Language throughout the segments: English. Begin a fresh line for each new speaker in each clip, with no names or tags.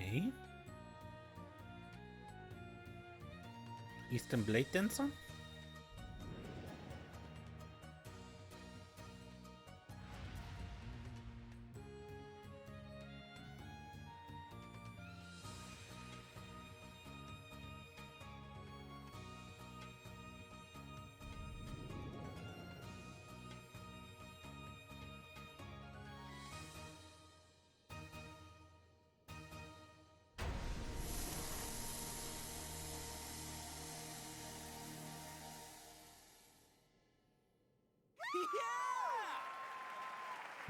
Okay. Eastern Bladedancer?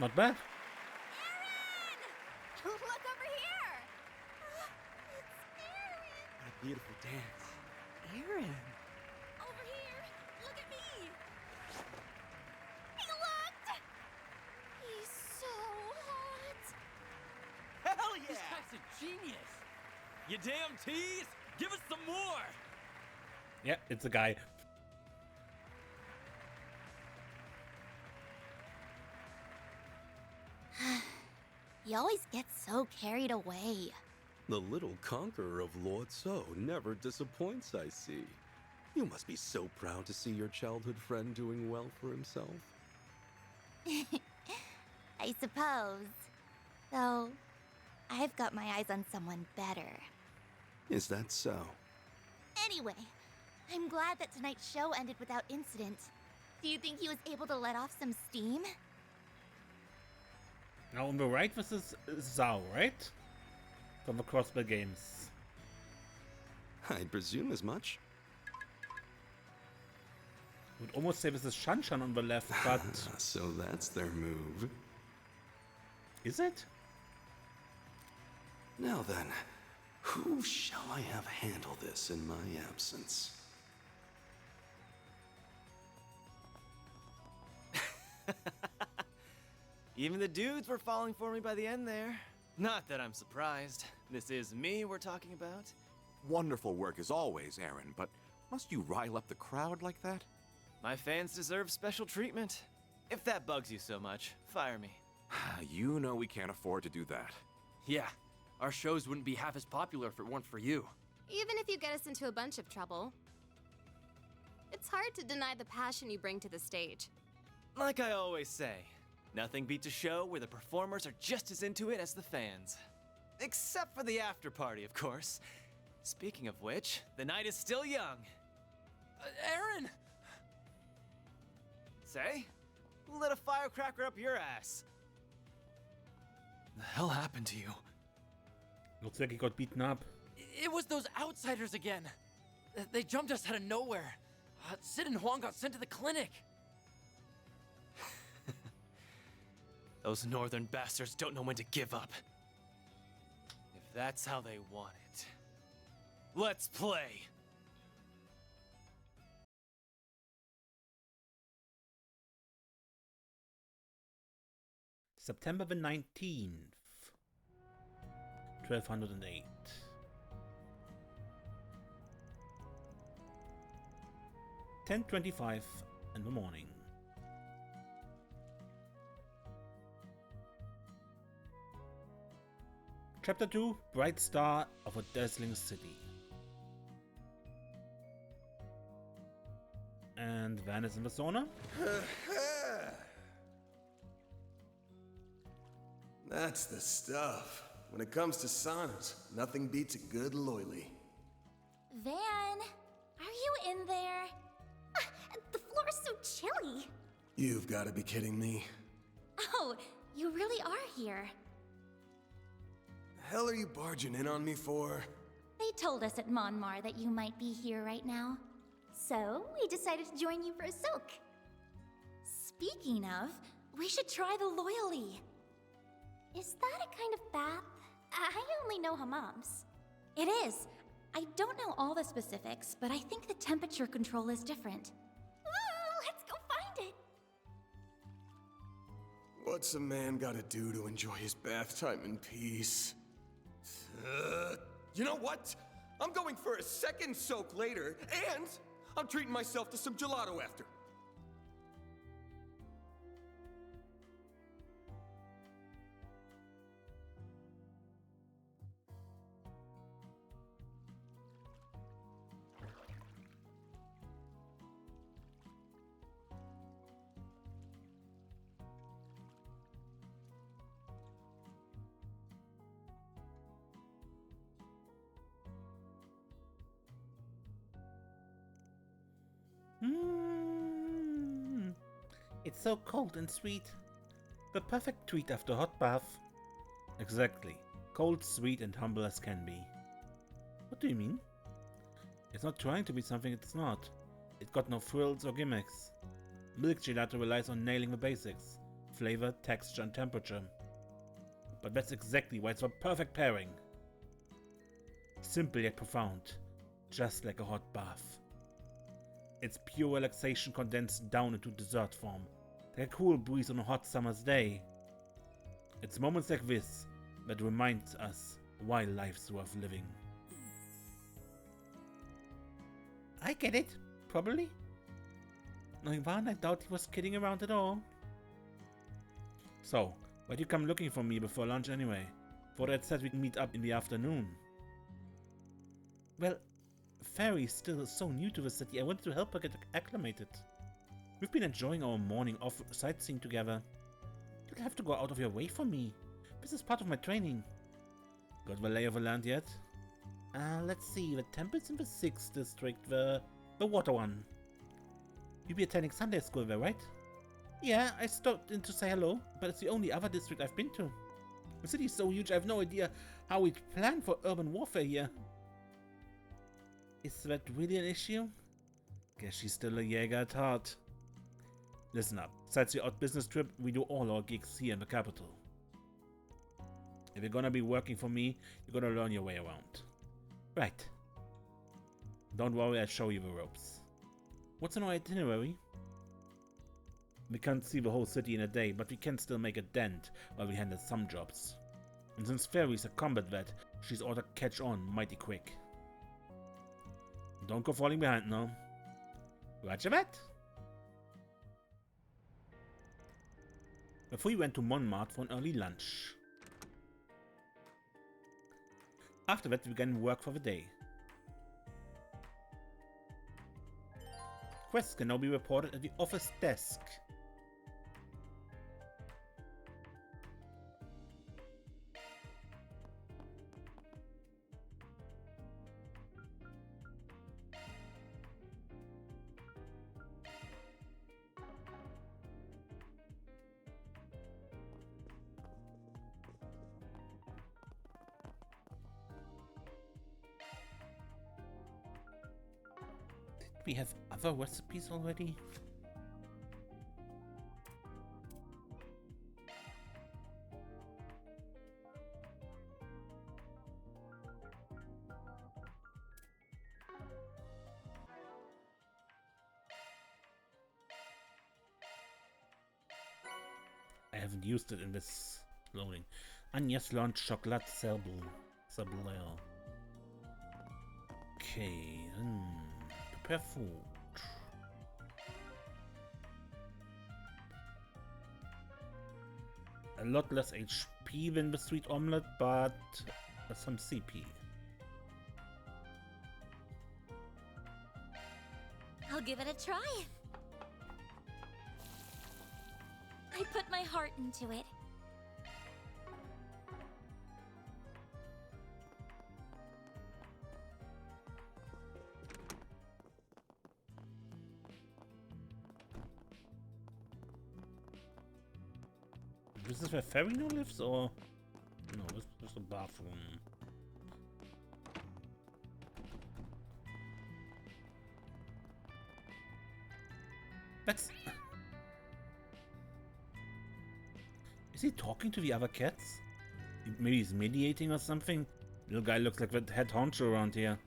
Not bad.
Aaron! Look over here! It's Aaron!
What a beautiful dance.
Aaron!
Over here! Look at me! He looked! He's so hot!
Hell
This
yeah!
guy's a genius!
You damn tease! Give us some more!
Yeah, it's a guy.
He always gets so carried away.
The little conqueror of Lord So never disappoints, I see. You must be so proud to see your childhood friend doing well for himself.
I suppose. Though, I've got my eyes on someone better.
Is that so?
Anyway, I'm glad that tonight's show ended without incident. Do you think he was able to let off some steam?
Now on the right, this is Zhao, right? From the Crossbow games.
I'd presume as much.
Would almost say this is Shanshan on the left, but
So that's their move.
is it?
Now then, who shall I have handle this in my absence?
Even the dudes were falling for me by the end there. Not that I'm surprised. This is me we're talking about.
Wonderful work as always, Aaron, but must you rile up the crowd like that?
My fans deserve special treatment. If that bugs you so much, fire me.
You know we can't afford to do that.
Yeah, our shows wouldn't be half as popular if it weren't for you.
Even if you get us into a bunch of trouble. It's hard to deny the passion you bring to the stage.
Like I always say, nothing beats a show where the performers are just as into it as the fans. Except for the after party, of course. Speaking of which, the night is still young.
Aaron!
Say? Who lit a firecracker up your ass?
The hell happened to you?
Looks like he got beaten up.
It was those outsiders again. They jumped us out of nowhere. Sid and Huang got sent to the clinic.
Those northern bastards don't know when to give up. If that's how they want it, let's play!
September the 19th. 1208. $10:25 in the morning. Chapter 2, Bright Star of a Dazzling City. And Van is in the sauna.
That's the stuff. When it comes to saunas, nothing beats a good loily.
Van, are you in there? The floor's so chilly.
You've got to be kidding me.
Oh, you really are here.
The hell are you barging in on me for?
They told us at Monmar that you might be here right now. So, we decided to join you for a soak. Speaking of, we should try the loyally. Is that a kind of bath? I only know hammams. It is. I don't know all the specifics, but I think the temperature control is different. Ooh, let's go find it!
What's a man gotta do to enjoy his bath time in peace? You know what? I'm going for a second soak later, and I'm treating myself to some gelato after.
It's so cold and sweet. The perfect treat after a hot bath. Exactly. Cold, sweet, and humble as can be. What do you mean? It's not trying to be something it's not. It's got no frills or gimmicks. Milk gelato relies on nailing the basics. Flavor, texture, and temperature. But that's exactly why it's a perfect pairing. Simple yet profound. Just like a hot bath. It's pure relaxation condensed down into dessert form. Like a cool breeze on a hot summer's day. It's moments like this that reminds us why life's worth living. I get it, probably. Knowing Van, I doubt he was kidding around at all. So, why'd you come looking for me before lunch anyway? Thought I'd said we'd meet up in the afternoon. Well, Feri's still so new to the city, I wanted to help her get acclimated. We've been enjoying our morning off sightseeing together. You'll have to go out of your way for me. This is part of my training. Got the lay of the land yet? Let's see, the temple's in the 6th district, the water one. You'll be attending Sunday school there, right? Yeah, I stopped in to say hello, but it's the only other district I've been to. The city's so huge, I have no idea how we'd plan for urban warfare here. Is that really an issue? Guess she's still a Jäger at heart. Listen up, besides the odd business trip, we do all our gigs here in the capital. If you're gonna be working for me, you're gonna learn your way around. Right. Don't worry, I'll show you the ropes. What's on our itinerary? We can't see the whole city in a day, but we can still make a dent while we handle some jobs. And since Feri's a combat vet, she's ought to catch on mighty quick. Don't go falling behind now. Roger that. Before we went to Montmartre for an early lunch. After that, we began work for the day. Quests can now be reported at the office desk. We have other recipes already? I haven't used it in this loading. Agnes learned chocolate sablé. Okay, prepare food. A lot less HP than the sweet omelette, but some CP.
I'll give it a try. I put my heart into it.
This is where Feri now lives, or no? This is the bathroom. That's. Is he talking to the other cats? Maybe he's mediating or something. Little guy looks like the head honcho around here.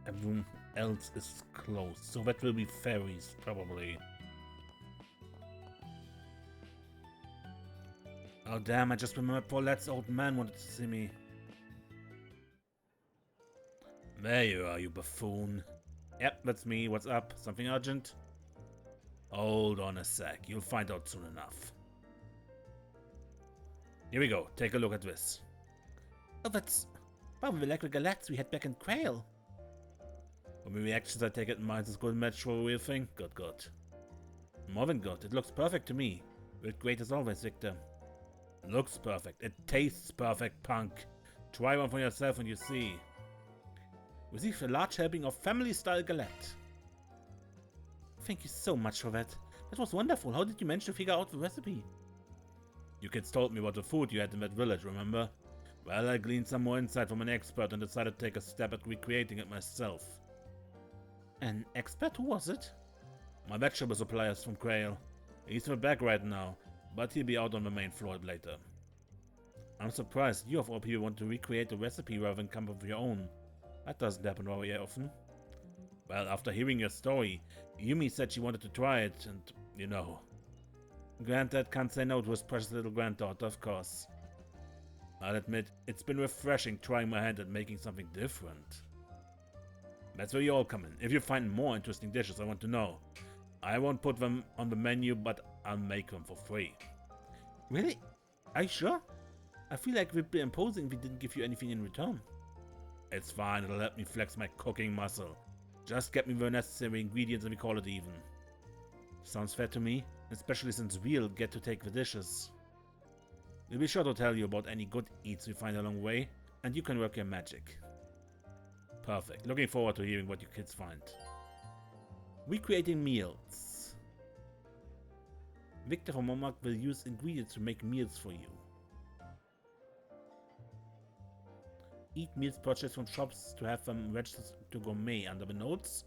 Everyone else is closed, so that will be Feri's probably. Oh damn, I just remembered Paulette's old man wanted to see me. There you are, you buffoon. Yep, that's me. What's up? Something urgent? Hold on a sec, you'll find out soon enough. Here we go, take a look at this. Oh, that's probably like the galax we had back in Quail. From the reactions I take it, mine's as good a match for a real thing. Good. More than good, it looks perfect to me. Built great as always, Victor. Looks perfect, it tastes perfect, punk. Try one for yourself and you see. Receive a large helping of family-style galette. Thank you so much for that. That was wonderful. How did you manage to figure out the recipe? You kids told me about the food you had in that village, remember? Well, I gleaned some more insight from an expert and decided to take a stab at recreating it myself. An expert? Who was it? My vegetable suppliers from Quail. He's in the back right now, but he'll be out on the main floor later. I'm surprised you of all people want to recreate the recipe rather than come up with your own. That doesn't happen very often. Well, after hearing your story, Yumi said she wanted to try it, and, you know. Granddad can't say no to his precious little granddaughter, of course. I'll admit, it's been refreshing trying my hand at making something different. That's where you all come in. If you find more interesting dishes, I want to know. I won't put them on the menu, but I'll make them for free. Really? Are you sure? I feel like we'd be imposing if we didn't give you anything in return. It's fine, it'll help me flex my cooking muscle. Just get me the necessary ingredients and we call it even. Sounds fair to me, especially since we'll get to take the dishes. We'll be sure to tell you about any good eats we find along the way, and you can work your magic. Perfect. Looking forward to hearing what you kids find. Recreating meals. Victor from Momak will use ingredients to make meals for you. Eat meals purchased from shops to have them registered to gourmet under the notes.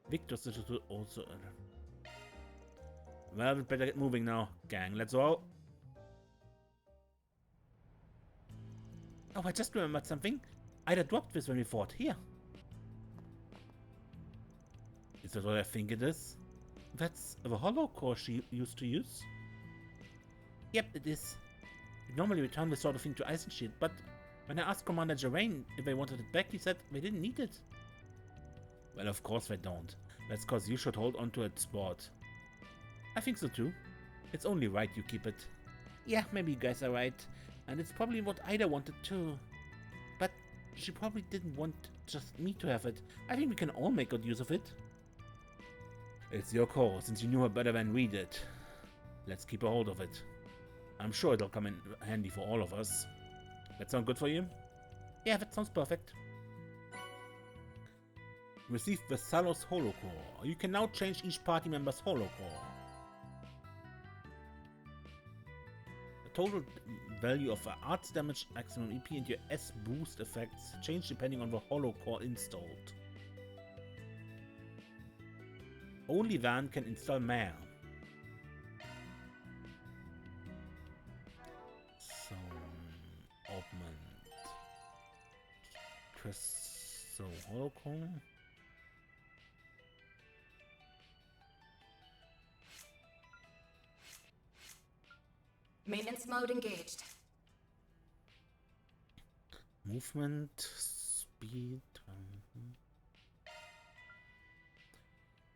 Victor's dishes will also... Well, we better get moving now, gang. Let's all... Oh, I just remembered something. Ida dropped this when we fought. Here. Is that what I think it is? That's the hollow core she used to use? Yep, it is. We normally return this sort of thing to Eisenschild, but when I asked Commander Geraint if they wanted it back, he said they didn't need it. Well, of course they don't. That's cause you should hold on to its sport. I think so too. It's only right you keep it. Yeah, maybe you guys are right. And it's probably what Ida wanted too. But she probably didn't want just me to have it. I think we can all make good use of it. It's your call, since you knew her better than we did. Let's keep a hold of it. I'm sure it'll come in handy for all of us. That sound good for you? Yeah, that sounds perfect. Receive the Salos Holocore. You can now change each party member's Holocore. The total value of the arts damage, maximum EP, and your S boost effects change depending on the Holocore installed. Only Van can install Mare. So, augment. Press so Holocore.
Maintenance mode engaged.
Movement, speed.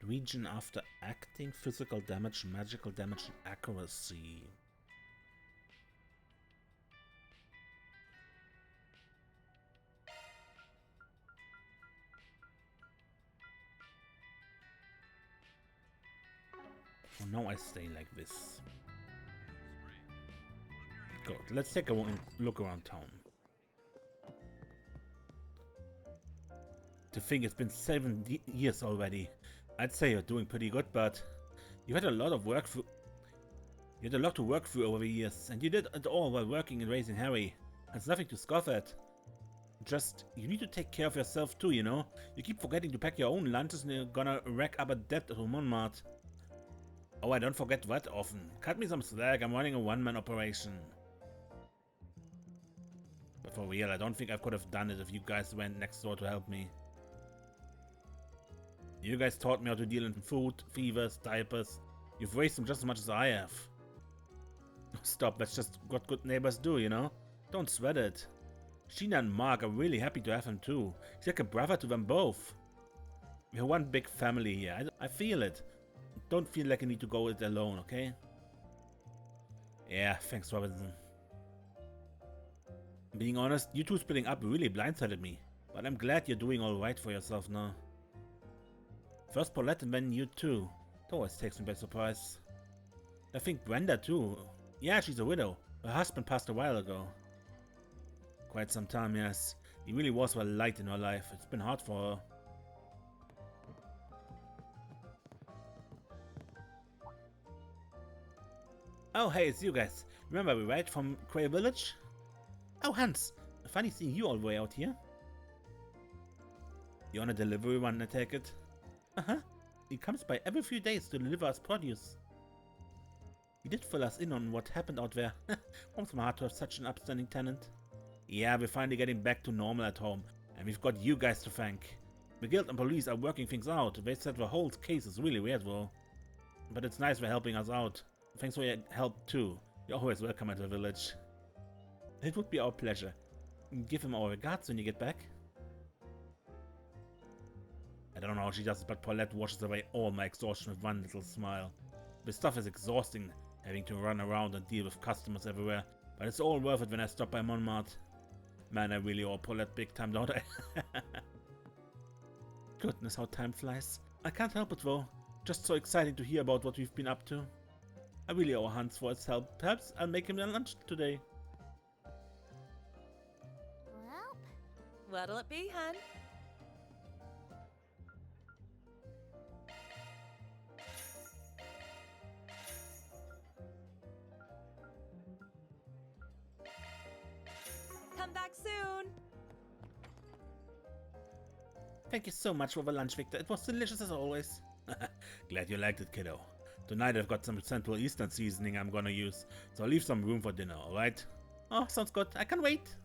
Region after acting, physical damage, magical damage, and accuracy. For now I stay like this. Good, let's take a look around town. To think it's been 7 years already. I'd say you're doing pretty good, but you had a lot of work through. You had a lot to work through over the years, and you did it all while working and raising Harry. That's nothing to scoff at. Just, you need to take care of yourself too, you know? You keep forgetting to pack your own lunches and you're gonna rack up a debt to Monmart. Oh, I don't forget that often. Cut me some slack, I'm running a one-man operation. But for real, I don't think I could have done it if you guys went next door to help me. You guys taught me how to deal in food, fevers, diapers. You've raised them just as much as I have. Stop, that's just what good neighbors do, you know? Don't sweat it. Sheena and Mark are really happy to have him too. He's like a brother to them both. We're one big family here. I feel it. Don't feel like you need to go it alone, okay? Yeah, thanks, Robinson. Being honest, you two splitting up really blindsided me. But I'm glad you're doing alright for yourself now. First Paulette and then you too. That always takes me by surprise. I think Brenda too. Yeah, she's a widow. Her husband passed a while ago. Quite some time, yes. He really was well liked in her life. It's been hard for her. Oh, hey, it's you guys. Remember we right from Quay Village? Oh, Hans. Funny seeing you all the way out here. You're on a delivery run, I take it? Uh-huh. He comes by every few days to deliver us produce. He did fill us in on what happened out there. Warms my heart to have such an upstanding tenant. Yeah, we're finally getting back to normal at home, and we've got you guys to thank. The guild and police are working things out. They said the whole case is really weird though. But it's nice they're helping us out. Thanks for your help too. You're always welcome at the village. It would be our pleasure. Give him our regards when you get back. I don't know how she does it, but Paulette washes away all my exhaustion with one little smile. This stuff is exhausting, having to run around and deal with customers everywhere, but it's all worth it when I stop by Montmartre. Man, I really owe Paulette big time, don't I? Goodness, how time flies. I can't help it though. Just so exciting to hear about what we've been up to. I really owe Hans for his help. Perhaps I'll make him their lunch today.
Well,
What'll it be, hun? Come back soon.
Thank you so much for the lunch, Victor. It was delicious as always. Glad you liked it, kiddo. Tonight I've got some Central Eastern seasoning I'm gonna use, so I'll leave some room for dinner, alright? Oh, sounds good. I can't wait.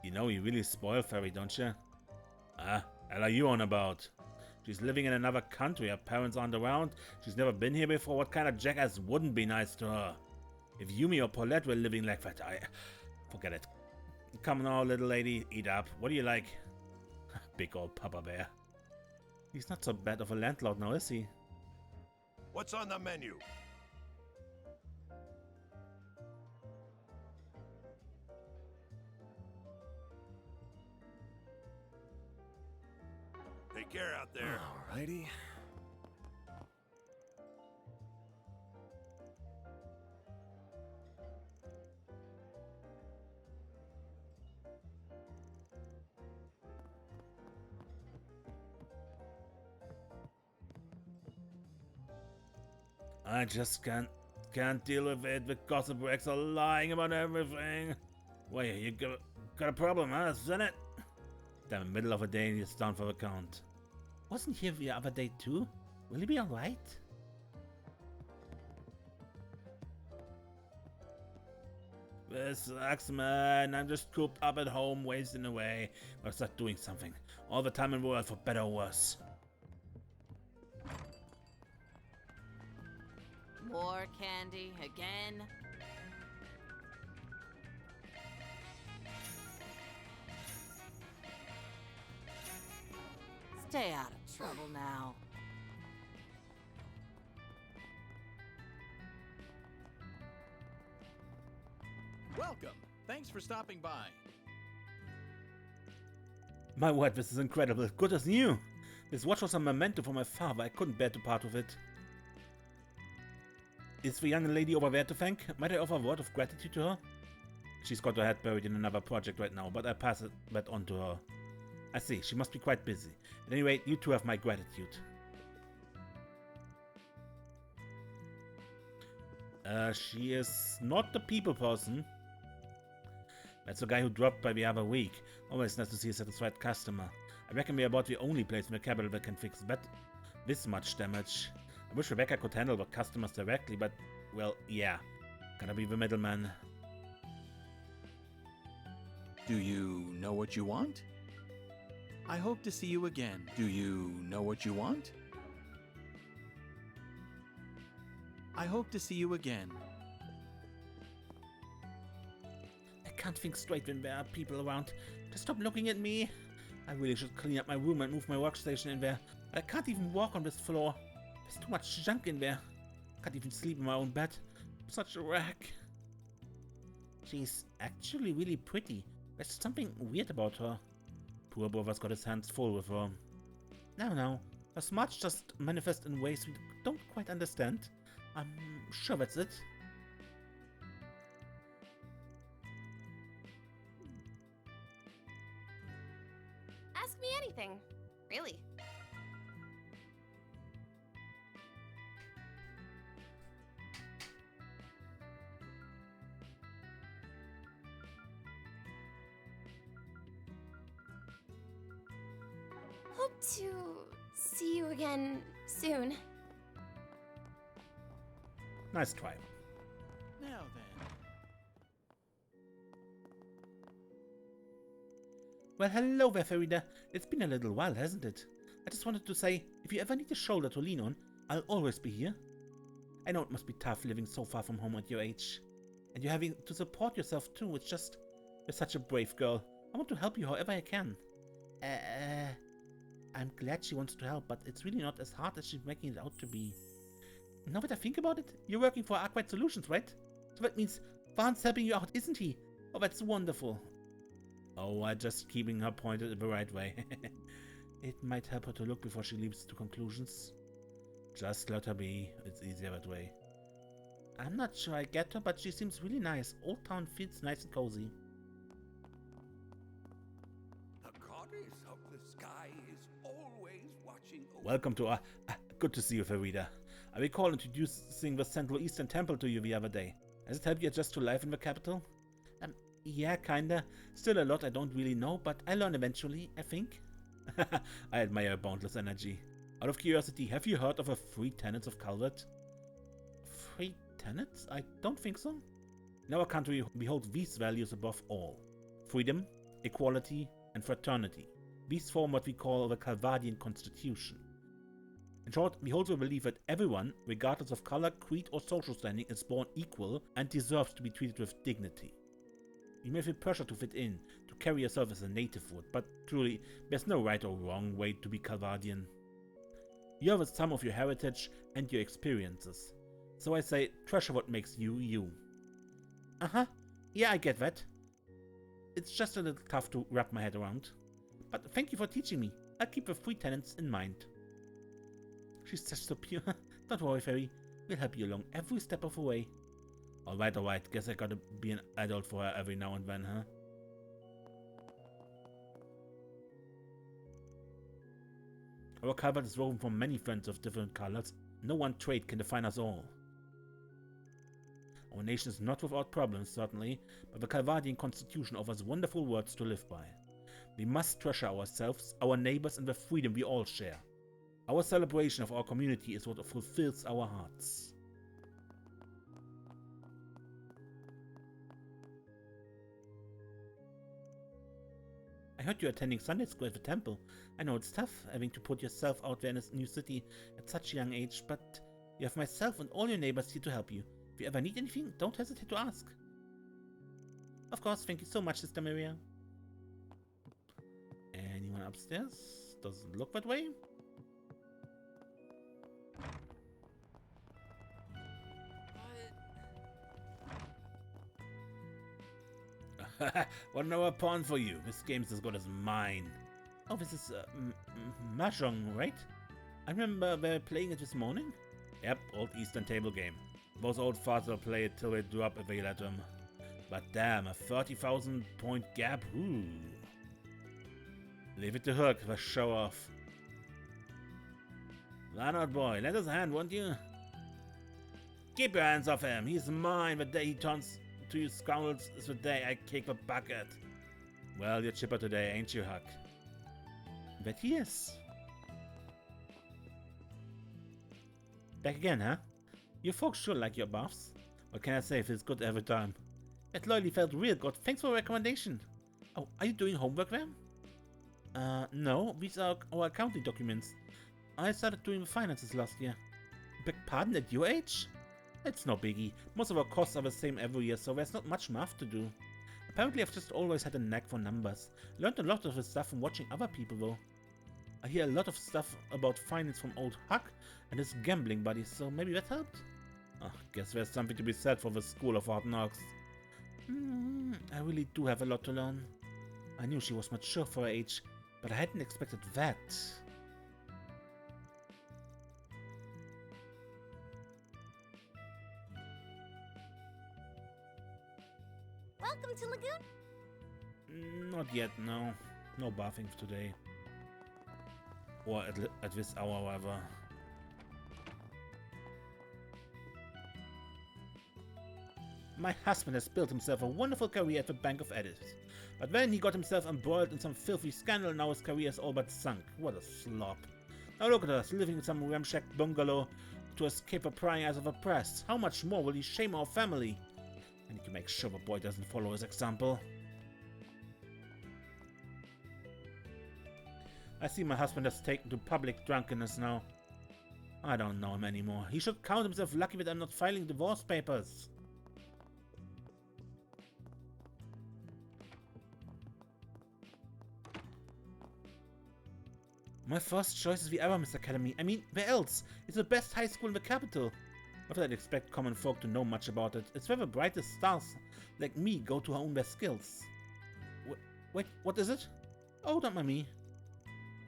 You know you really spoil Feri, don't you? Ah, hell are you on about? She's living in another country, her parents aren't around, she's never been here before. What kind of jackass wouldn't be nice to her? If Yumi or Paulette were living like that, forget it. Come now, little lady, eat up. What do you like? Big old Papa Bear. He's not so bad of a landlord now, is he?
What's on the menu? Take care out there.
Alrighty.
I just can't deal with it. The gossip wrecks are lying about everything. Wait, you got a problem, huh? Isn't it? Damn, middle of the day and he's down for the count. Wasn't he here the other day too? Will he be alright? This sucks, man. I'm just cooped up at home, wasting away. I'll start doing something. All the time in the world, for better or worse.
More candy again? Stay out of trouble now.
Welcome. Thanks for stopping by.
My word, this is incredible. Good as new. This watch was a memento for my father. I couldn't bear to part with it. Is the young lady over there to thank? Might I offer a word of gratitude to her? She's got her head buried in another project right now, but I pass that on to her. I see, she must be quite busy. At any rate, you two have my gratitude. She is not the people person. That's the guy who dropped by the other week. Always nice to see a satisfied customer. I reckon we're about the only place in the capital that can fix this much damage. I wish Rebecca could handle the customers directly, but, well, yeah. Gotta be the middleman.
Do you know what you want? I hope to see you again. Do you know what you want? I hope to see you again.
I can't think straight when there are people around. Just stop looking at me. I really should clean up my room and move my workstation in there. I can't even walk on this floor. There's too much junk in there. Can't even sleep in my own bed. I'm such a wreck. She's actually really pretty. There's something weird about her. Poor brother's got his hands full with her. No. Her smarts just manifest in ways we don't quite understand. I'm sure that's it.
Ask me anything. Really. Hope to see you again soon.
Nice try.
Now then.
Well, hello there, Ferida. It's been a little while, hasn't it? I just wanted to say, if you ever need a shoulder to lean on, I'll always be here. I know it must be tough living so far from home at your age. And you're having to support yourself too. It's just, you're such a brave girl. I want to help you however I can. I'm glad she wants to help, but it's really not as hard as she's making it out to be. Now that I think about it, you're working for Arkwright Solutions, right? So that means Vaughn's helping you out, isn't he? Oh, that's wonderful. Oh, I'm just keeping her pointed in the right way. It might help her to look before she leaps to conclusions. Just let her be. It's easier that way. I'm not sure I get her, but she seems really nice. Old Town feels nice and cozy.
The goddess of the sky is always watching over.
Welcome to our... good to see you, Ferida. I recall introducing the Central Eastern Temple to you the other day. Has it helped you adjust to life in the capital? Yeah, kinda. Still a lot I don't really know, but I learn eventually, I think. I admire your boundless energy. Out of curiosity, have you heard of the 3 tenets of Calvert? 3 tenets? I don't think so. In our country, we hold these values above all. Freedom, equality, and fraternity. These form what we call the Calvardian Constitution. In short, we hold the belief that everyone, regardless of color, creed, or social standing, is born equal and deserves to be treated with dignity. You may feel pressure to fit in, to carry yourself as a native would, but truly, there's no right or wrong way to be Calvardian. You are the sum of your heritage and your experiences. So I say, treasure what makes you, you. Yeah, I get that. It's just a little tough to wrap my head around. But thank you for teaching me. I'll keep the 3 tenets in mind. She's just so pure. Don't worry, Feri. We'll help you along every step of the way. Alright. Guess I gotta be an adult for her every now and then, huh? Our Calvert is woven from many threads of different colors. No one trait can define us all. Our nation is not without problems, certainly, but the Calvardian Constitution offers wonderful words to live by. We must treasure ourselves, our neighbors, and the freedom we all share. Our celebration of our community is what fulfills our hearts. I heard you're attending Sunday school at the temple. I know it's tough having to put yourself out there in a new city at such a young age, but you have myself and all your neighbors here to help you. If you ever need anything, don't hesitate to ask. Of course, thank you so much, Sister Maria. Anyone upstairs? Doesn't look that way. What another pawn for you? This game's as good as mine. Oh, this is Mahjong, right? I remember they were playing it this morning. Yep, old Eastern table game. Those old farts will play it till they drop if they let them. But damn, a 30,000 point gap? Ooh. Leave it to Hook, the show off. Leonard boy, lend us a hand, won't you? Keep your hands off him. He's mine. The day he turns to you scoundrels is the day I kick the bucket. Well, you're chipper today, ain't you, Huck? Bet he is. Back again, huh? You folks sure like your buffs. What can I say if it's good every time? That loyalty felt real good. Thanks for the recommendation. Oh, are you doing homework there? No. These are our accounting documents. I started doing the finances last year. Beg pardon, at your age? It's no biggie. Most of our costs are the same every year, so there's not much math to do. Apparently I've just always had a knack for numbers. Learned a lot of this stuff from watching other people though. I hear a lot of stuff about finance from old Huck and his gambling buddies, so maybe that helped? Guess there's something to be said for the School of Hard Knocks. I really do have a lot to learn. I knew she was mature for her age, but I hadn't expected that.
Welcome to Lagoon.
Not yet, no. No bathing today. Or at this hour, however. My husband has built himself a wonderful career at the Bank of Eddies. But then he got himself embroiled in some filthy scandal and now his career is all but sunk. What a slop. Now look at us, living in some ramshack bungalow to escape the prying eyes of the press. How much more will he shame our family? I need to make sure the boy doesn't follow his example. I see my husband has taken to public drunkenness now. I don't know him anymore. He should count himself lucky that I'm not filing divorce papers. My first choice is the Aramis Academy. I mean, where else? It's the best high school in the capital. Not that I'd expect common folk to know much about it. It's where the brightest stars like me go to hone their skills. Wait, what is it? Oh, don't mind me.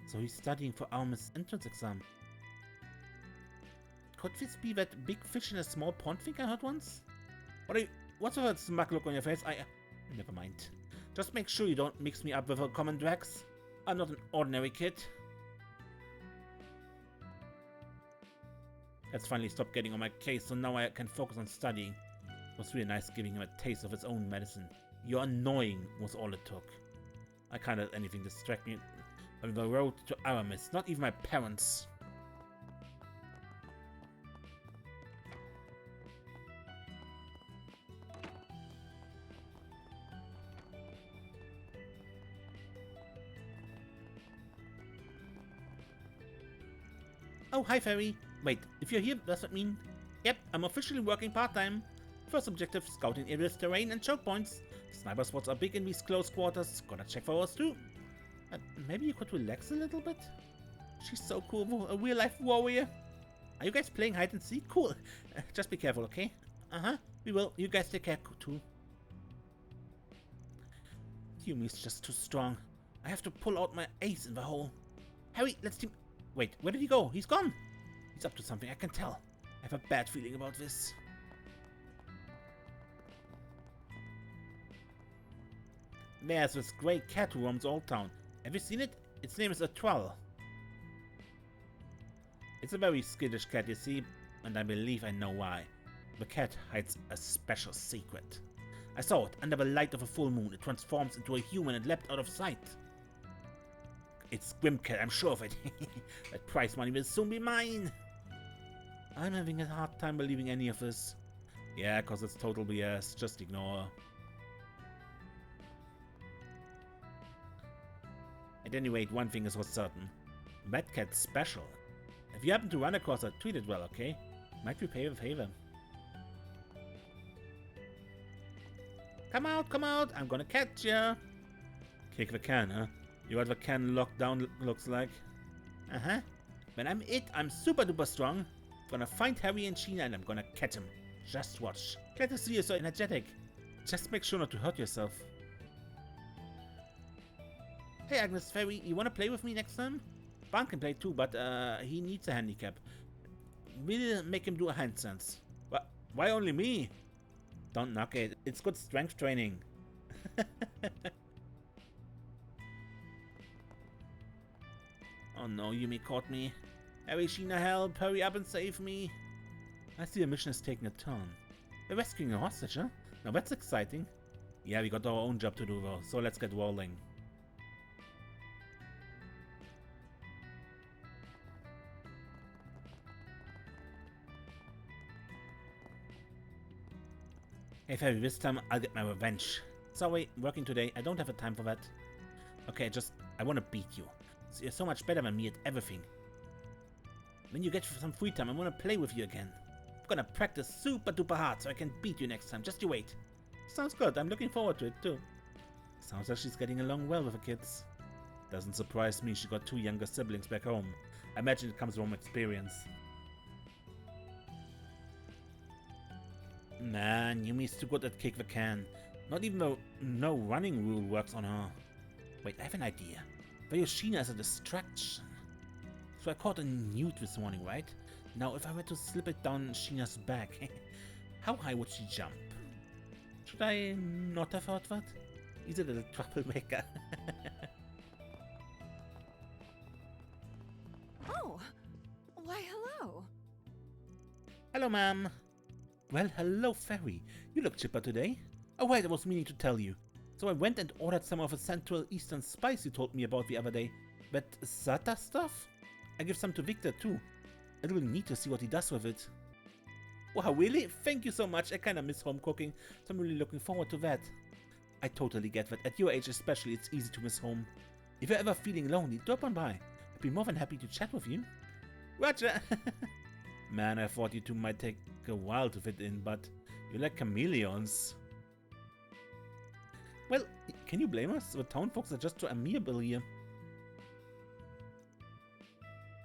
So he's studying for Aramis' entrance exam. Could this be that big fish in a small pond thing I heard once? What's that smug look on your face? Never mind. Just make sure you don't mix me up with a common drags. I'm not an ordinary kid. Let's finally stop getting on my case, so now I can focus on studying. It was really nice giving him a taste of his own medicine. You're annoying was all it took. I can't let anything distract me on the road to Aramis, not even my parents. Oh, hi, Feri. Wait, if you're here, does that mean... Yep, I'm officially working part-time. First objective, scouting areas, terrain, and choke points. Sniper spots are big in these close quarters. Gonna check for us too. Maybe you could relax a little bit? She's so cool, a real-life warrior. Are you guys playing hide and seek? Cool. Just be careful, okay? Uh-huh, we will. You guys take care too. Yumi's just too strong. I have to pull out my ace in the hole. Harry, let's team... Wait, where did he go? He's gone! He's up to something, I can tell. I have a bad feeling about this. There's this grey cat who roams Old Town. Have you seen it? Its name is Etoile. It's a very skittish cat, you see, and I believe I know why. The cat hides a special secret. I saw it under the light of a full moon. It transforms into a human and leapt out of sight. It's Grimcat, I'm sure of it. That prize money will soon be mine. I'm having a hard time believing any of this. Yeah, cause it's total BS. Just ignore her. At any rate, one thing is for certain. That cat's special. If you happen to run across her, treat it well, okay? Might repay a favor. Come out, I'm gonna catch ya! Kick the can, huh? You got the can locked down, looks like. Uh-huh. When I'm it, I'm super duper strong. Gonna find Harry and Sheena and I'm gonna catch him. Just watch. Glad to see you so energetic. Just make sure not to hurt yourself. Hey Agnes, Feri, you wanna play with me next time? Barn can play too, but he needs a handicap. We'll make him do a handstands. What? Why only me? Don't knock it. It's good strength training. Oh no, Yumi caught me. Harry, Sheena, help! Hurry up and save me! I see the mission is taking a turn. We're rescuing a hostage, huh? Now that's exciting. Yeah, we got our own job to do though, so let's get rolling. Hey Feri, this time I'll get my revenge. Sorry, working today, I don't have the time for that. Okay, I wanna beat you. So you're so much better than me at everything. When you get some free time, I wanna play with you again. I'm gonna practice super duper hard so I can beat you next time, just you wait. Sounds good, I'm looking forward to it too. Sounds like she's getting along well with the kids. Doesn't surprise me, she got 2 younger siblings back home. I imagine it comes from experience. Man, Yumi's too good at kick the can. Not even though no running rule works on her. Wait, I have an idea. The Yoshina is a distraction. So I caught a newt this morning, right? Now if I were to slip it down Sheena's back, how high would she jump? Should I not have heard that? He's a little troublemaker.
Oh, why hello.
Hello, ma'am. Well, hello, Feri. You look chipper today. Oh, right, I was meaning to tell you. So I went and ordered some of the Central Eastern spice you told me about the other day. That Sata stuff? I give some to Victor, too. I really need to see what he does with it. Wow, really? Thank you so much. I kinda miss home cooking, so I'm really looking forward to that. I totally get that. At your age especially, it's easy to miss home. If you're ever feeling lonely, drop on by. I'd be more than happy to chat with you. Roger! Man, I thought you two might take a while to fit in, but you're like chameleons. Well, can you blame us? The town folks are just too amiable here.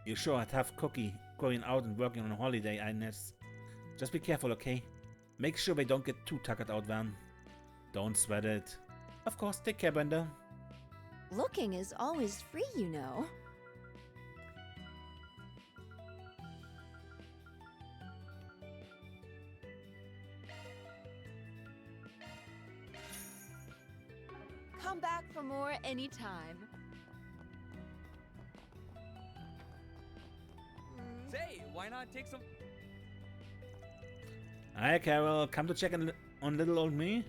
You sure are tough cookie, going out and working on a holiday, Ines. Just be careful, okay? Make sure they don't get too tuckered out, Van. Don't sweat it. Of course, take care, Brenda.
Looking is always free, you know.
Come back for more anytime.
Say, why not take some...
Hi, Carol. Come to check on little old me?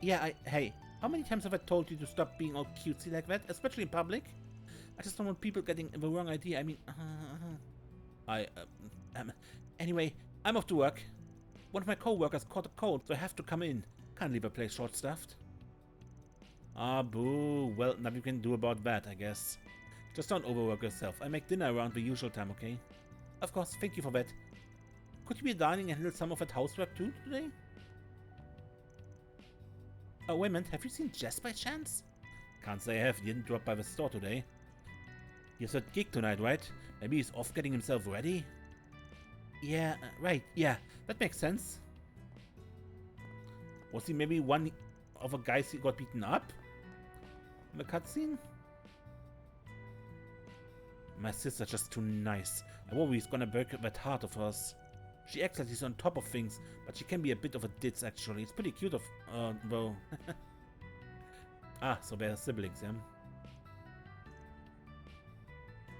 Yeah, hey, how many times have I told you to stop being all cutesy like that, especially in public? I just don't want people getting the wrong idea. I mean, anyway, I'm off to work. One of my co-workers caught a cold, so I have to come in. Can't leave a place short-staffed. Ah, boo. Well, nothing you can do about that, I guess. Just don't overwork yourself. I make dinner around the usual time, okay? Of course, thank you for that. Could you be darling and handle some of that housework too today? Oh, wait a minute. Have you seen Jess by chance? Can't say I have. He didn't drop by the store today. He has a gig tonight, right? Maybe he's off getting himself ready? Yeah, right. Yeah, that makes sense. Was he maybe one of the guys who got beaten up? In the cutscene? My sister's just too nice. I worry he's gonna break that heart of hers. She acts like she's on top of things, but she can be a bit of a ditz actually. It's pretty cute of though. Ah, so they're siblings, yeah?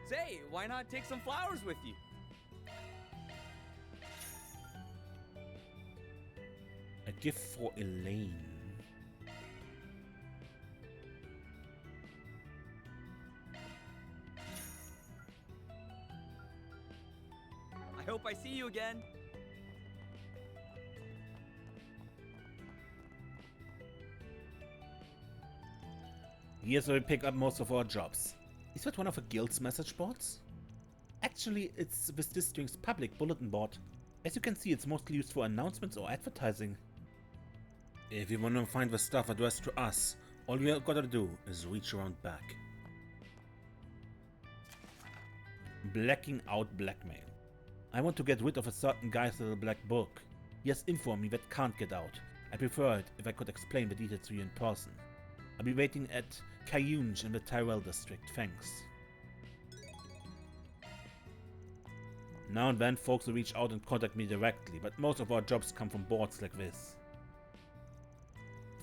Say, why not take some flowers with you?
A gift for Elaine.
I hope I see you again.
Here's where we pick up most of our jobs. Is that one of the guild's message boards? Actually, it's this district's public bulletin board. As you can see, it's mostly used for announcements or advertising. If you want to find the stuff addressed to us, all you gotta do is reach around back. Blacking out blackmail. I want to get rid of a certain guy's little black book. He has info on me that can't get out. I prefer it if I could explain the details to you in person. I'll be waiting at Kayunj in the Tyrell district, thanks. Now and then folks will reach out and contact me directly, but most of our jobs come from boards like this.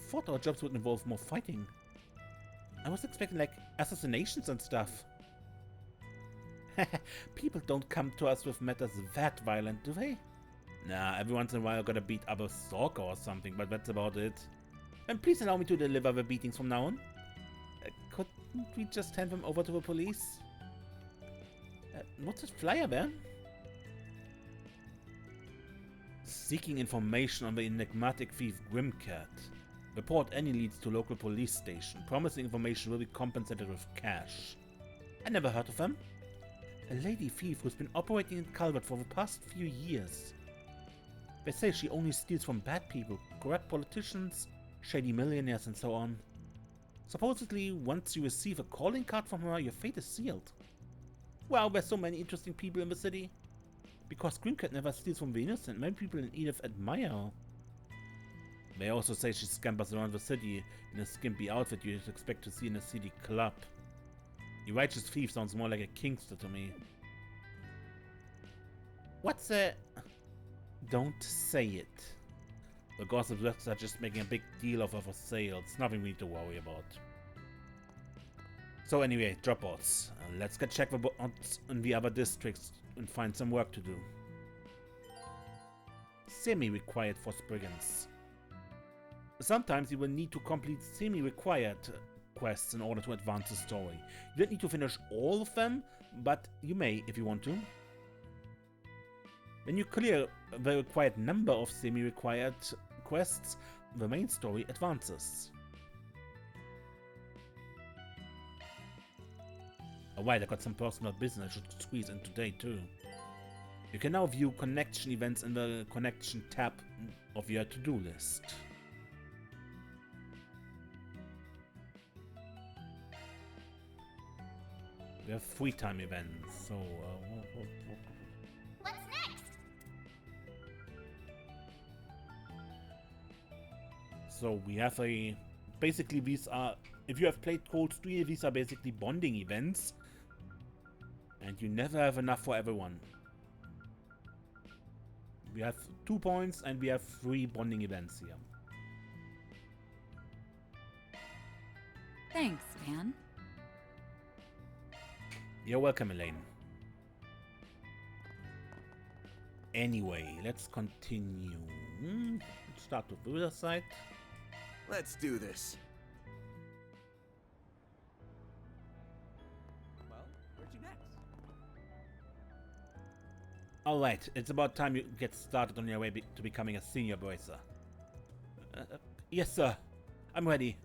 Thought our jobs would involve more fighting. I was expecting like assassinations and stuff. People don't come to us with matters that violent, do they? Nah, every once in a while I gotta beat up a stalker or something, but that's about it. And please allow me to deliver the beatings from now on. Couldn't we just hand them over to the police? What's that flyer there? Seeking information on the enigmatic thief Grimcat. Report any leads to local police station. Promising information will be compensated with cash. I never heard of them. A lady thief who's been operating in Calvert for the past few years. They say she only steals from bad people, corrupt politicians, shady millionaires and so on. Supposedly, once you receive a calling card from her, your fate is sealed. Wow, there's so many interesting people in the city. Because Grimcat never steals from the innocent, many people in Edith admire her. They also say she scampers around the city in a skimpy outfit you'd expect to see in a city club. The righteous thief sounds more like a kingster to me. What's a... Don't say it. The gossip websites are just making a big deal of her for sale. It's nothing we need to worry about. So anyway, dropouts. Let's get check the bots in the other districts and find some work to do. Semi-required for brigands. Sometimes you will need to complete semi-required quests in order to advance the story. You don't need to finish all of them, but you may if you want to. When you clear the required number of semi-required quests, the main story advances. Alright, I got some personal business I should squeeze in today too. You can now view connection events in the connection tab of your to-do list. We have free time events, so
What's next?
So we have a... Basically these are... If you have played Cold Steel, these are basically bonding events. And you never have enough for everyone. We have 2 points and we have 3 bonding events here.
Thanks, Van.
You're welcome, Elaine. Anyway, let's continue. Let's start with the other side.
Let's do this.
Well, where'd you next?
Alright, it's about time you get started on your way to becoming a senior bracer. Yes, sir. I'm ready.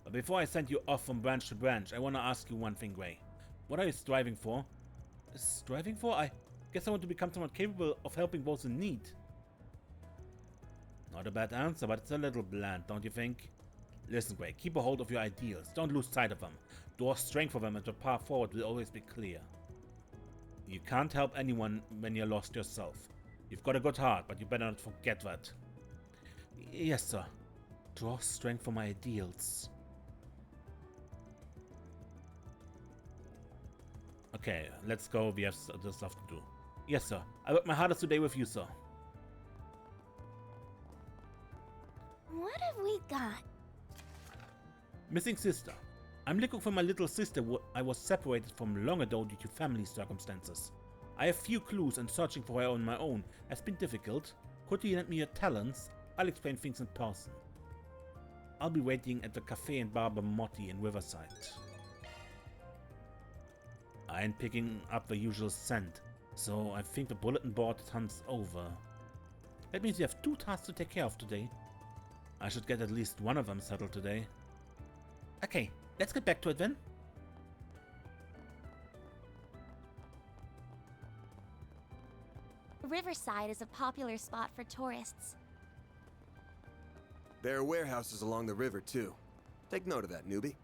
But before I send you off from branch to branch, I want to ask you one thing, Gray. What are you striving for? Striving for? I guess I want to become someone capable of helping those in need. Not a bad answer, but it's a little bland, don't you think? Listen, Gray, keep a hold of your ideals. Don't lose sight of them. Draw strength for them and your path forward will always be clear. You can't help anyone when you're lost yourself. You've got a good heart, but you better not forget that. Yes, sir. Draw strength for my ideals. Okay, let's go. We have other stuff to do. Yes, sir. I worked my hardest today with you, sir.
What have we got?
Missing sister. I'm looking for my little sister I was separated from long ago due to family circumstances. I have few clues and searching for her on my own has been difficult. Could you lend me your talents? I'll explain things in person. I'll be waiting at the cafe and bar Motti in Riverside. I ain't picking up the usual scent, so I think the bulletin board hunt's over. That means you have 2 tasks to take care of today. I should get at least one of them settled today. Okay, let's get back to it then.
Riverside is a popular spot for tourists.
There are warehouses along the river, too. Take note of that, newbie.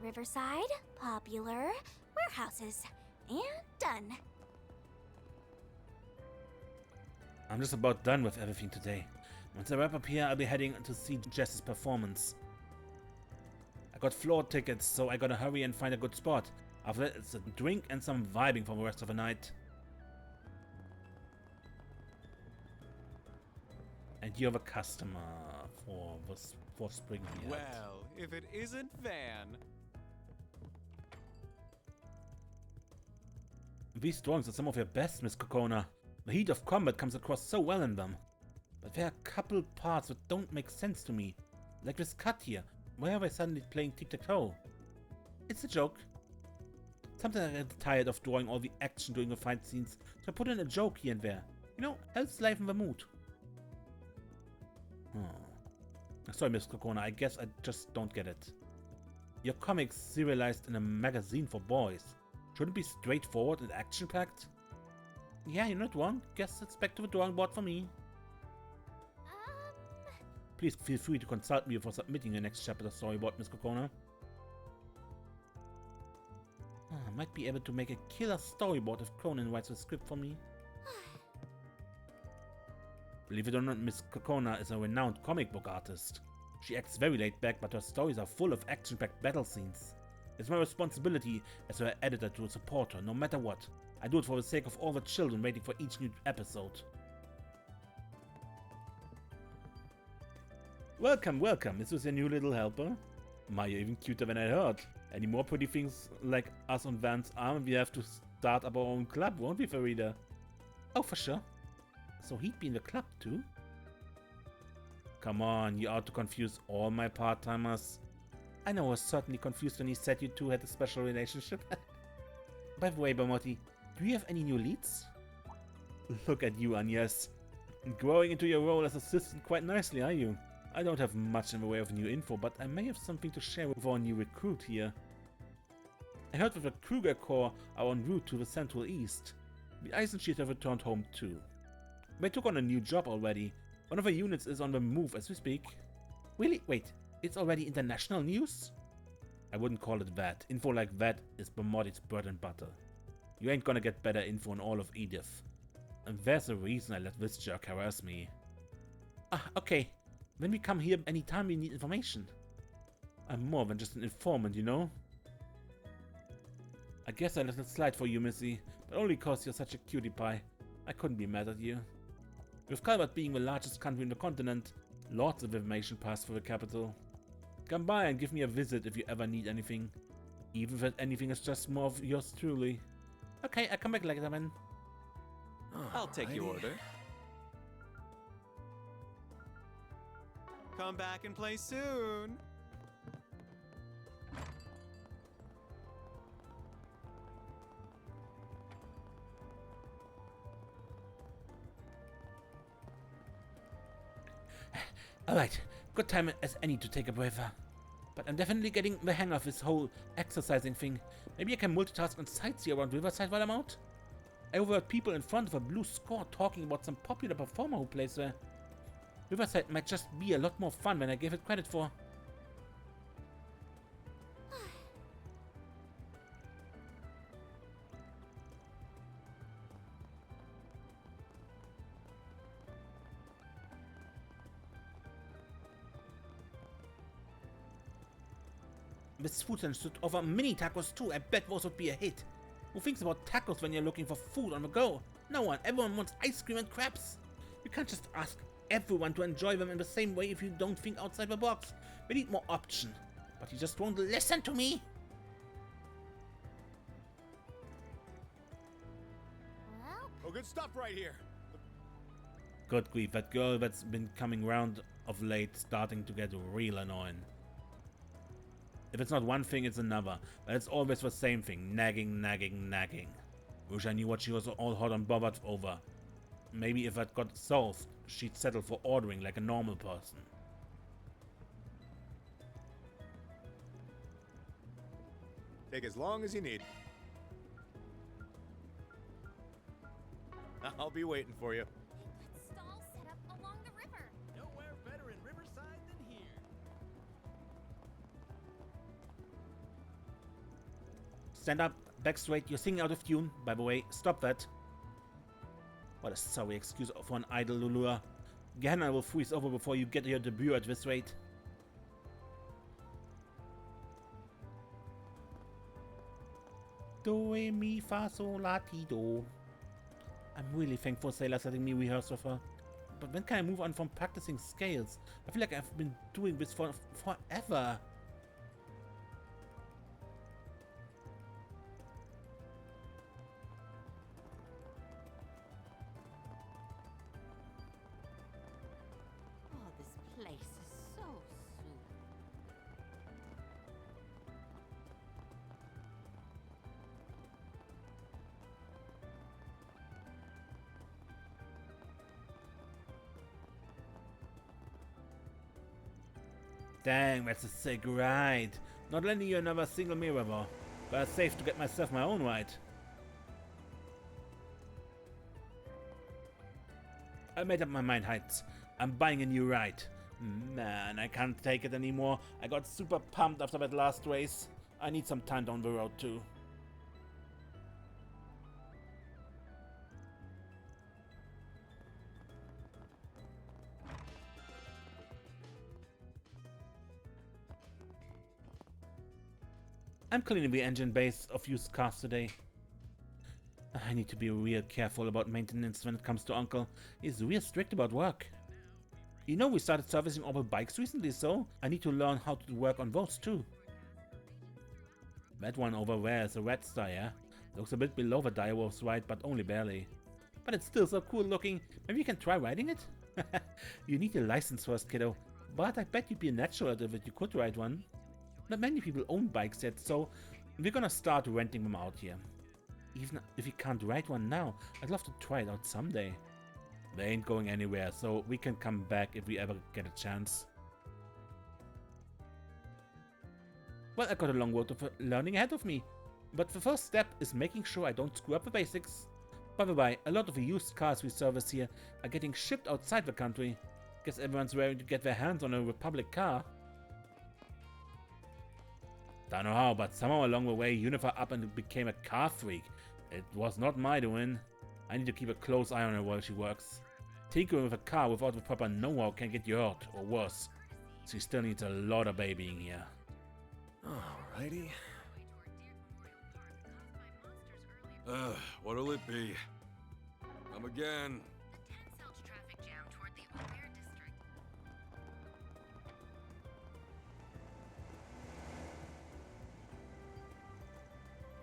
Riverside, popular, warehouses, and done.
I'm just about done with everything today. Once I wrap up here, I'll be heading to see Jess's performance. I got floor tickets, so I gotta hurry and find a good spot. After that, it's a drink and some vibing for the rest of the night. And you're the customer for spring here.
Well, if it isn't Van.
These drawings are some of your best, Miss Kokona. The heat of combat comes across so well in them. But there are a couple parts that don't make sense to me. Like this cut here. Why are they suddenly playing tic-tac-toe? It's a joke. Sometimes I get tired of drawing all the action during the fight scenes, so I put in a joke here and there. You know, helps liven the mood. Sorry, Miss Kokona, I guess I just don't get it. Your comics serialized in a magazine for boys. Shouldn't it be straightforward and action-packed? Yeah, you're not wrong. Guess it's back to the drawing board for me. Please feel free to consult me before submitting your next chapter storyboard, Miss Kokona. I might be able to make a killer storyboard if Cronin writes a script for me. Believe it or not, Miss Kokona is a renowned comic book artist. She acts very laid back, but her stories are full of action-packed battle scenes. It's my responsibility as her editor to support her, no matter what. I do it for the sake of all the children waiting for each new episode. Welcome, welcome. Is this your new little helper? My, you're even cuter than I heard. Any more pretty things like us on Van's arm? We have to start up our own club, won't we, Farida? Oh, for sure. So he'd be in the club too? Come on, you ought to confuse all my part-timers. I know I was certainly confused when he said you two had a special relationship. By the way, Bamotti, do you have any new leads? Look at you, Agnes. Growing into your role as assistant quite nicely, are you? I don't have much in the way of new info, but I may have something to share with our new recruit here. I heard that the Kruger Corps are en route to the Central East. The Eisenschieds have returned home too. They took on a new job already. One of the units is on the move as we speak. Really? Wait, it's already international news? I wouldn't call it that. Info like that is Bamotti's bread and butter. You ain't gonna get better info on all of Edith. And there's a reason I let this jerk harass me. Ah, okay. Then we come here anytime we need information. I'm more than just an informant, you know? I guess I let it slide for you, Missy, but only cause you're such a cutie pie. I couldn't be mad at you. With Calvert being the largest country in the continent, lots of information passed through the capital. Come by and give me a visit if you ever need anything. Even if that anything is just more of yours truly. Okay, I come back later, man.
I'll take your order. Come back and play soon.
Alright, good time as any to take a breather. But I'm definitely getting the hang of this whole exercising thing. Maybe I can multitask and sightsee around Riverside while I'm out? I overheard people in front of a blue score talking about some popular performer who plays there. Riverside might just be a lot more fun than I gave it credit for. This food stand should offer mini tacos too. I bet those would be a hit. Who thinks about tacos when you're looking for food on the go? No one. Everyone wants ice cream and crabs. You can't just ask everyone to enjoy them in the same way if you don't think outside the box. We need more option. But you just won't listen to me.
Well,
Oh, good stuff right here.
Good grief, that girl that's been coming round of late starting to get real annoying. If it's not one thing, it's another. But it's always the same thing. Nagging, nagging, nagging. Wish I knew what she was all hot and bothered over. Maybe if that got solved, she'd settle for ordering like a normal person.
Take as long as you need. I'll be waiting for you.
stall set up along the river.
Nowhere better in Riverside than here.
Stand up, back straight, you're singing out of tune. By the way, stop that. What a sorry excuse for an idle Lulua. Gehenna will freeze over before you get your debut at this rate. Do, re, mi, fa, sol, la, ti, do. I'm really thankful Sailor's letting me rehearse with her. But when can I move on from practicing scales? I feel like I've been doing this for forever.
Oh, this place is so sweet.
Dang, that's a sick ride. Not lending you another single mirror, but it's safe to get myself my own ride. I made up my mind, Heights. I'm buying a new ride. Man, I can't take it anymore. I got super pumped after that last race. I need some time down the road too. I'm cleaning the engine base of used cars today. I need to be real careful about maintenance when it comes to Uncle. He's real strict about work. You know, we started servicing all the bikes recently, so I need to learn how to work on those too. That one over there is a red star, yeah? Looks a bit below the direwolf's right, but only barely. But it's still so cool looking. Maybe you can try riding it? You need a license first, kiddo. But I bet you'd be a natural at it if you could ride one. Not many people own bikes yet, so we're gonna start renting them out here. Even if you can't ride one now, I'd love to try it out someday. They ain't going anywhere, so we can come back if we ever get a chance. Well, I got a long road of learning ahead of me, but the first step is making sure I don't screw up the basics. By the way, a lot of the used cars we service here are getting shipped outside the country. Guess everyone's raring to get their hands on a Republic car. Don't know how, but somehow along the way, Unifa up and became a car freak. It was not my doing. I need to keep a close eye on her while she works. Tinkering with a car without the proper know-how can get you hurt, or worse. She still needs a lot of babying here.
Alrighty. What'll it be? Come again.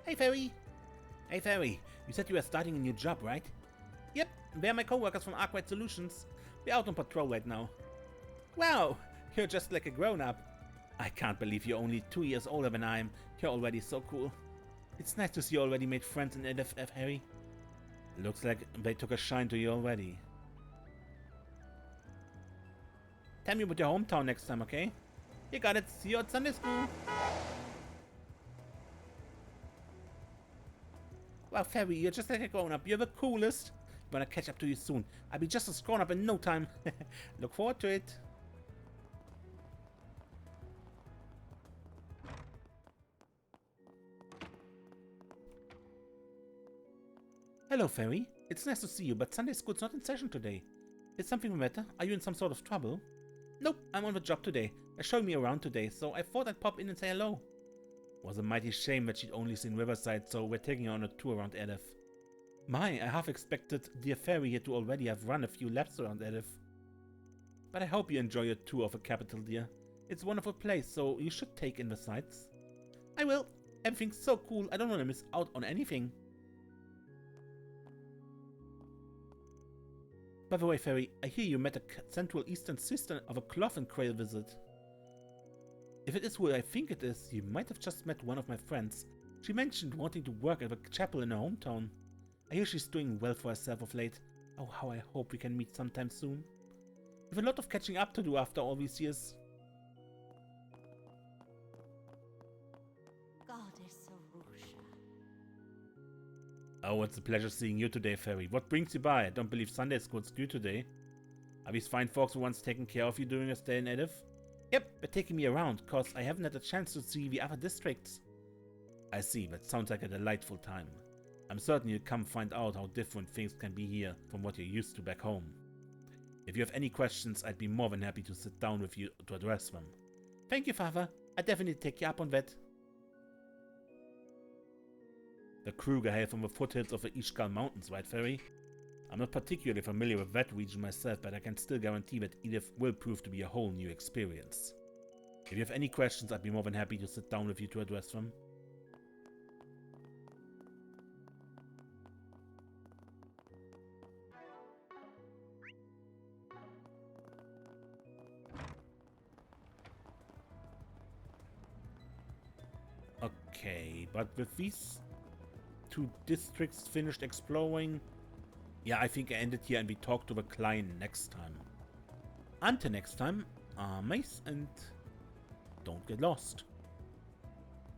Hey, Feri! Hey, Feri, you said you were starting a new job, right? Yep, they're my co-workers from Arkwright Solutions. We're out on patrol right now. Wow, you're just like a grown-up. I can't believe you're only 2 years older than I am. You're already so cool. It's nice to see you already made friends in LFF, Harry. Looks like they took a shine to you already. Tell me about your hometown next time, okay? You got it. See you at Sunday school. Wow, Feri, you're just like a grown-up. You're the coolest. I'm gonna catch up to you soon. I'll be just as grown-up in no time. Look forward to it. Hello, Feri. It's nice to see you, but Sunday school's not in session today. Is something the matter? Are you in some sort of trouble? Nope, I'm on the job today. They're showing me around today, so I thought I'd pop in and say hello. Was a mighty shame that she'd only seen Riverside, so we're taking her on a tour around Elif. My, I half expected dear Feri here to already have run a few laps around Elif. But I hope you enjoy your tour of the capital, dear. It's a wonderful place, so you should take in the sights. I will. Everything's so cool, I don't want to miss out on anything. By the way, Feri, I hear you met a Central Eastern sister of a cloth and Crail visit. If it is who I think it is, you might have just met one of my friends. She mentioned wanting to work at a chapel in her hometown. I hear she's doing well for herself of late. Oh, how I hope we can meet sometime soon. With a lot of catching up to do after all these years.
Goddess Arusha.
Oh, it's a pleasure seeing you today, Feri. What brings you by? I don't believe Sunday school's due today. Are these fine folks the ones taking care of you during your stay in Edith? Yep, they're taking me around, cause I haven't had a chance to see the other districts. I see, that sounds like a delightful time. I'm certain you'll come find out how different things can be here from what you're used to back home. If you have any questions, I'd be more than happy to sit down with you to address them. Thank you, Father. I'll definitely take you up on that. The Kruger hail from the foothills of the Ishkal Mountains, right, Feri? I'm not particularly familiar with that region myself, but I can still guarantee that Edith will prove to be a whole new experience. If you have any questions, I'd be more than happy to sit down with you to address them. Okay, but with these two districts finished exploring, yeah, I think I end it here and we talk to the client next time. Until next time, Mace, and don't get lost.